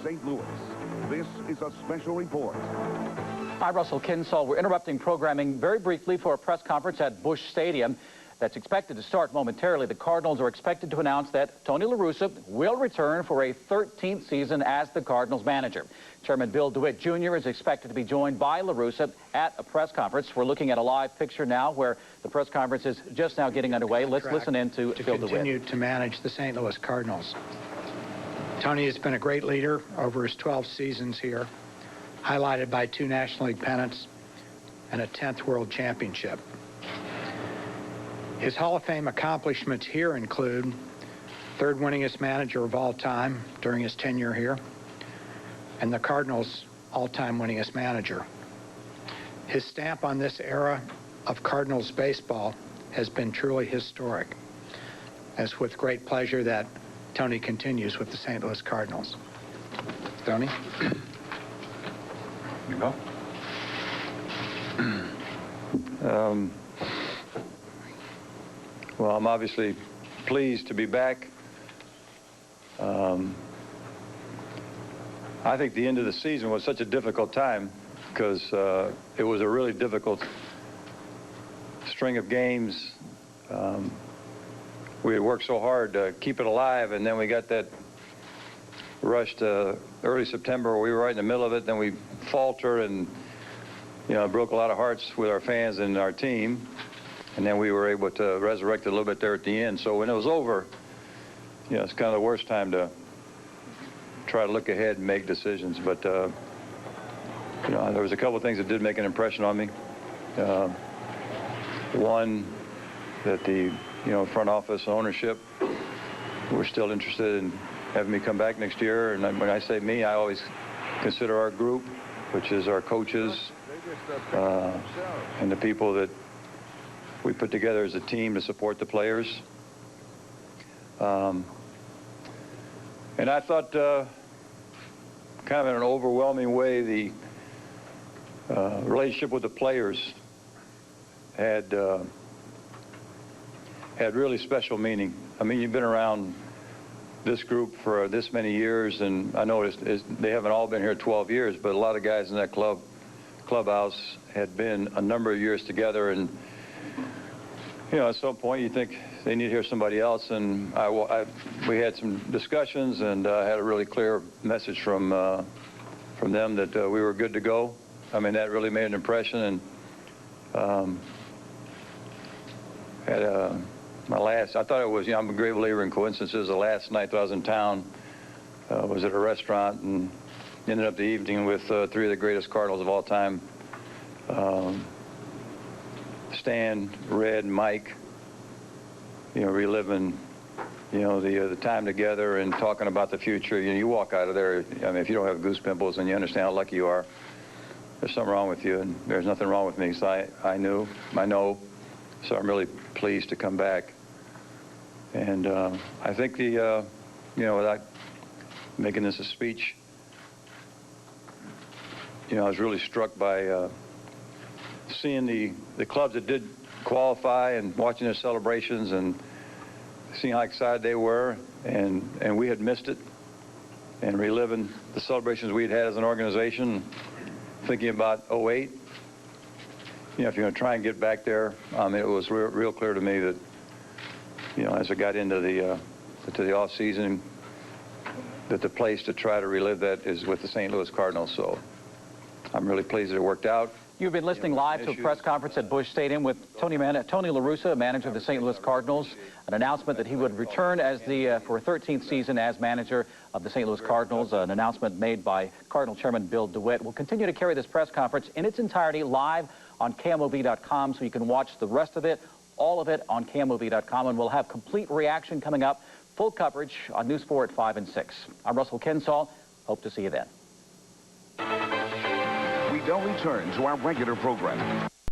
St. Louis. This is a special report. Hi, Russell Kinsall. We're interrupting programming very briefly for a press conference at Busch Stadium that's expected to start momentarily. The Cardinals are expected to announce that Tony LaRussa will return for a 13th season as the Cardinals manager. Chairman Bill DeWitt Jr. is expected to be joined by LaRussa at a press conference. We're looking at a live picture now where the press conference is just now getting underway. Let's listen in to Bill DeWitt. Continue to manage the St. Louis Cardinals. Tony has been a great leader over his 12 seasons here, highlighted by 2 National League pennants and a 10th World Championship. His Hall of Fame accomplishments here include 3rd winningest manager of all time during his tenure here, and the Cardinals' all-time winningest manager. His stamp on this era of Cardinals baseball has been truly historic. It's with great pleasure that Tony continues with the St. Louis Cardinals. Tony? Here you go. Well, I'm obviously pleased to be back. I think the end of the season was such a difficult time because it was a really difficult string of games. We had worked so hard to keep it alive, and then we got that rush to early September where we were right in the middle of it. Then we faltered and, you know, broke a lot of hearts with our fans and our team. And then we were able to resurrect it a little bit there at the end. So when it was over, you know, it's kind of the worst time to try to look ahead and make decisions. But, you know, there was a couple of things that did make an impression on me. One, that the, you know, front office ownership were still interested in having me come back next year. And when I say me, I always consider our group, which is our coaches and the people that we put together as a team to support the players. And I thought kind of in an overwhelming way, the relationship with the players had really special meaning. I mean, you've been around this group for this many years, and I know they haven't all been here 12 years, but a lot of guys in that clubhouse had been a number of years together, and you know, at some point you think they need to hear somebody else, and we had some discussions, and I had a really clear message from them that we were good to go. I mean, that really made an impression, and I thought it was, you know, I'm a great believer in coincidences. The last night that I was in town was at a restaurant and ended up the evening with 3 of the greatest Cardinals of all time. Stan, Red, Mike, you know, reliving, you know, the time together and talking about the future. You know, you walk out of there, I mean, if you don't have goose pimples and you understand how lucky you are, there's something wrong with you, and there's nothing wrong with me. So I know, so I'm really pleased to come back. And I think you know, without making this a speech, you know, I was really struck by seeing the clubs that did qualify and watching their celebrations and seeing how excited they were, and we had missed it, and reliving the celebrations we had had as an organization, thinking about '08. You know, if you're going to try and get back there, it was real clear to me that, you know, as I got into the off season, that the place to try to relive that is with the St. Louis Cardinals. So I'm really pleased that it worked out. You've been listening live to a press conference at Busch Stadium with Tony LaRussa, manager of the St. Louis Cardinals, an announcement that he would return as for a 13th season as manager of the St. Louis Cardinals, an announcement made by Cardinal Chairman Bill DeWitt. We'll continue to carry this press conference in its entirety live on KMOV.com, so you can watch the rest of it, all of it on KMOV.com, and we'll have complete reaction coming up, full coverage on News 4 at 5 and 6. I'm Russell Kinsall. Hope to see you then. We don't return to our regular programming.